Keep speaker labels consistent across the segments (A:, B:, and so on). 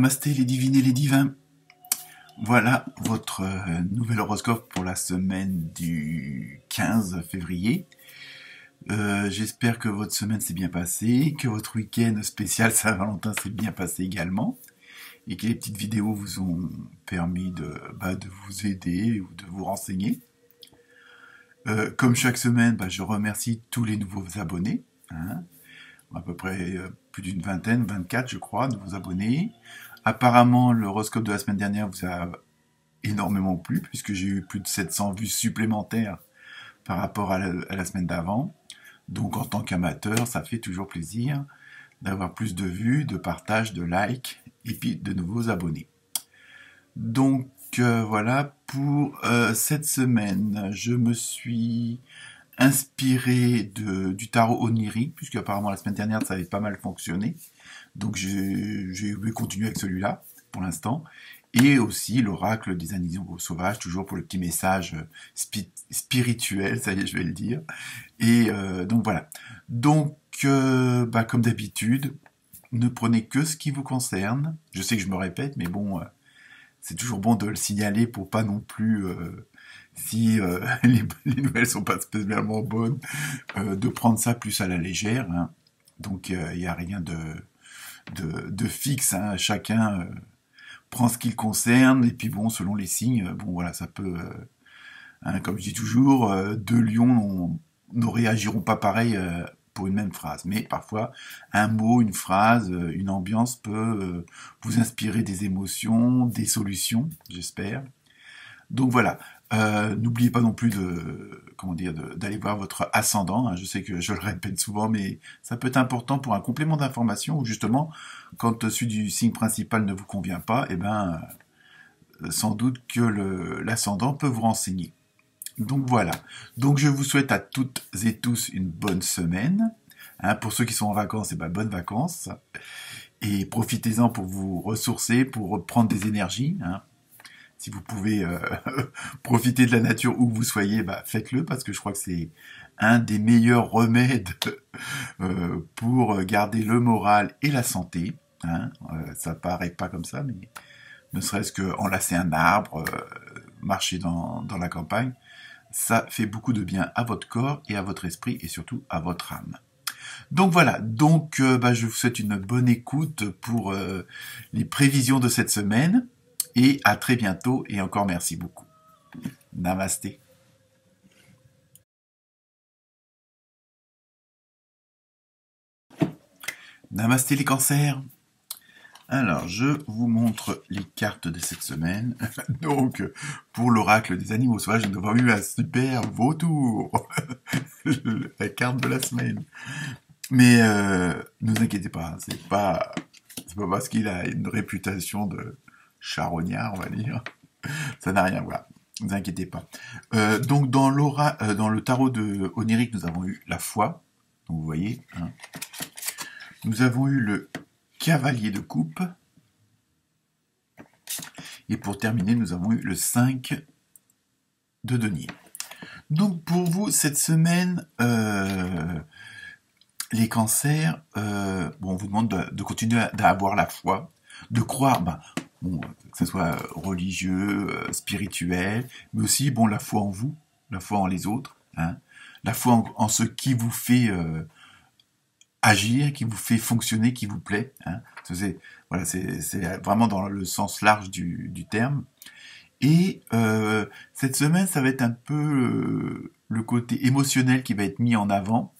A: Namasté les divines et les divins. Voilà votre nouvel horoscope pour la semaine du 15 février. J'espère que votre semaine s'est bien passée, que votre week-end spécial Saint-Valentin s'est bien passé également, et que les petites vidéos vous ont permis de vous aider ou de vous renseigner. Comme chaque semaine, je remercie tous les nouveaux abonnés. À peu près plus d'une vingtaine, 24 je crois, nouveaux abonnés. Apparemment, l'horoscope de la semaine dernière vous a énormément plu, puisque j'ai eu plus de 700 vues supplémentaires par rapport à la semaine d'avant. Donc en tant qu'amateur, ça fait toujours plaisir d'avoir plus de vues, de partages, de likes, et puis de nouveaux abonnés. Donc voilà, pour cette semaine, je me suis inspiré du tarot onirique, puisque apparemment la semaine dernière ça avait pas mal fonctionné. Donc j'ai continué avec celui-là pour l'instant. Et aussi l'oracle des animaux sauvages, toujours pour le petit message spirituel, ça y est, je vais le dire. Et donc voilà. Donc, comme d'habitude, ne prenez que ce qui vous concerne. Je sais que je me répète, mais bon, c'est toujours bon de le signaler pour pas non plus, si les nouvelles sont pas spécialement bonnes, de prendre ça plus à la légère. Donc, il n'y a rien de fixe. Chacun prend ce qui le concerne, et puis bon, selon les signes, bon voilà, ça peut, comme je dis toujours, deux lions ne réagiront pas pareil pour une même phrase, mais parfois un mot, une phrase, une ambiance peut vous inspirer des émotions, des solutions, j'espère. Donc voilà, n'oubliez pas non plus d'aller voir votre ascendant. Je sais que je le répète souvent, mais ça peut être important pour un complément d'information, ou justement, quand celui du signe principal ne vous convient pas, sans doute que l'ascendant peut vous renseigner. Donc voilà, donc je vous souhaite à toutes et tous une bonne semaine. Pour ceux qui sont en vacances, bonnes vacances. Et profitez-en pour vous ressourcer, pour reprendre des énergies. Si vous pouvez profiter de la nature où que vous soyez, faites-le, parce que je crois que c'est un des meilleurs remèdes pour garder le moral et la santé. Ça paraît pas comme ça, mais ne serait-ce qu'enlacer un arbre, marcher dans la campagne, ça fait beaucoup de bien à votre corps et à votre esprit, et surtout à votre âme. Donc voilà, je vous souhaite une bonne écoute pour les prévisions de cette semaine. Et à très bientôt, et encore merci beaucoup. Namasté. Namasté les cancers. Alors, je vous montre les cartes de cette semaine. Donc, pour l'oracle des animaux sauvages, nous avons eu un super vautour. La carte de la semaine. Mais ne vous inquiétez pas, c'est pas parce qu'il a une réputation de charognard, on va dire. Ça n'a rien à voir. Ne vous inquiétez pas. Donc dans le tarot de onirique, nous avons eu la foi. Donc vous voyez. Nous avons eu le cavalier de coupe. Et pour terminer, nous avons eu le 5 de denier. Donc pour vous, cette semaine, les cancers, on vous demande de continuer à avoir la foi, de croire, que ce soit religieux, spirituel, mais aussi la foi en vous, la foi en les autres, la foi en ce qui vous fait agir, qui vous fait fonctionner, qui vous plaît. C'est vraiment dans le sens large du terme. Et cette semaine, ça va être un peu le côté émotionnel qui va être mis en avant.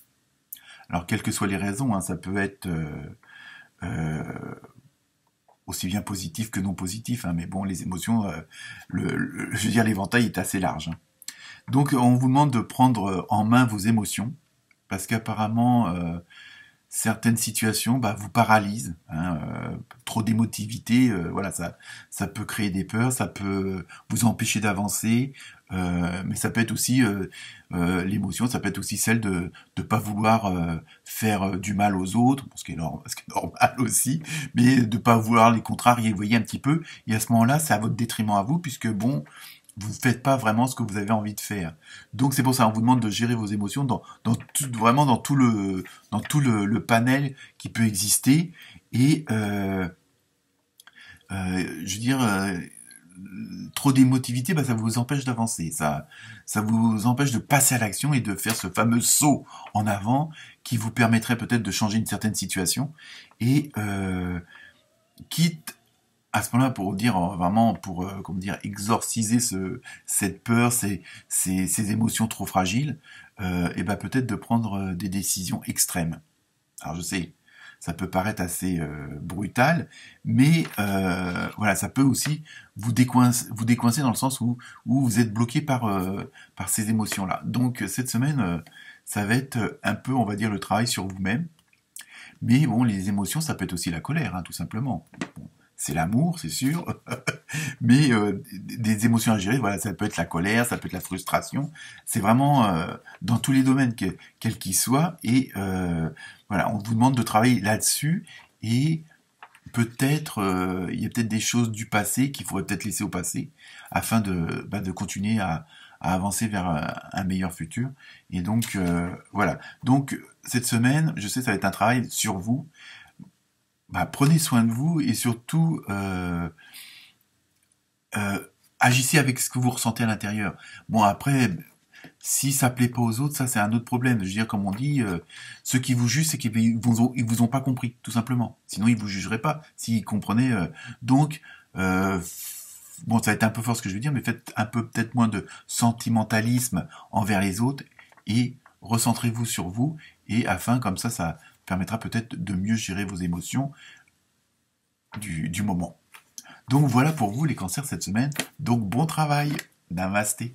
A: Alors, quelles que soient les raisons, ça peut être aussi bien positif que non positif, mais bon, les émotions, je veux dire, l'éventail est assez large. Donc, on vous demande de prendre en main vos émotions, parce qu'apparemment, certaines situations vous paralysent. Trop d'émotivité, ça peut créer des peurs, ça peut vous empêcher d'avancer, mais ça peut être aussi l'émotion, ça peut être aussi celle de ne pas vouloir faire du mal aux autres, ce qui est normal aussi, mais de ne pas vouloir les contrarier, vous voyez un petit peu, et à ce moment-là, c'est à votre détriment à vous, puisque vous ne faites pas vraiment ce que vous avez envie de faire. Donc c'est pour ça, on vous demande de gérer vos émotions vraiment dans tout le panel qui peut exister, et je veux dire, trop d'émotivité, bah, ça vous empêche d'avancer, ça vous empêche de passer à l'action et de faire ce fameux saut en avant qui vous permettrait peut-être de changer une certaine situation et quitte à ce moment-là pour dire vraiment pour comment dire exorciser cette peur, ces émotions trop fragiles, et ben peut-être de prendre des décisions extrêmes. Alors je sais, ça peut paraître assez brutal, mais voilà, ça peut aussi vous décoincer dans le sens où vous êtes bloqué par ces émotions-là. Donc cette semaine, ça va être un peu, on va dire, le travail sur vous-même. Mais bon, les émotions, ça peut être aussi la colère, hein, tout simplement. Bon, c'est l'amour, c'est sûr, mais des émotions à gérer, voilà, ça peut être la colère, ça peut être la frustration. C'est vraiment dans tous les domaines, quels qu'ils soient, et voilà, on vous demande de travailler là-dessus, et peut-être, il y a peut-être des choses du passé qu'il faudrait peut-être laisser au passé, afin de continuer à avancer vers un meilleur futur. Et donc, voilà. Donc, cette semaine, je sais, ça va être un travail sur vous. Bah, prenez soin de vous et surtout, agissez avec ce que vous ressentez à l'intérieur. Bon, après, si ça plaît pas aux autres, ça c'est un autre problème. Je veux dire, comme on dit, ceux qui vous jugent, c'est qu'ils vous ont pas compris, tout simplement. Sinon, ils vous jugeraient pas s'ils comprenaient. Donc, euh, bon, ça va être un peu fort ce que je veux dire, mais faites un peu peut-être moins de sentimentalisme envers les autres et recentrez-vous sur vous et afin comme ça permettra peut-être de mieux gérer vos émotions du moment. Donc voilà pour vous les cancers cette semaine. Donc bon travail. Namasté.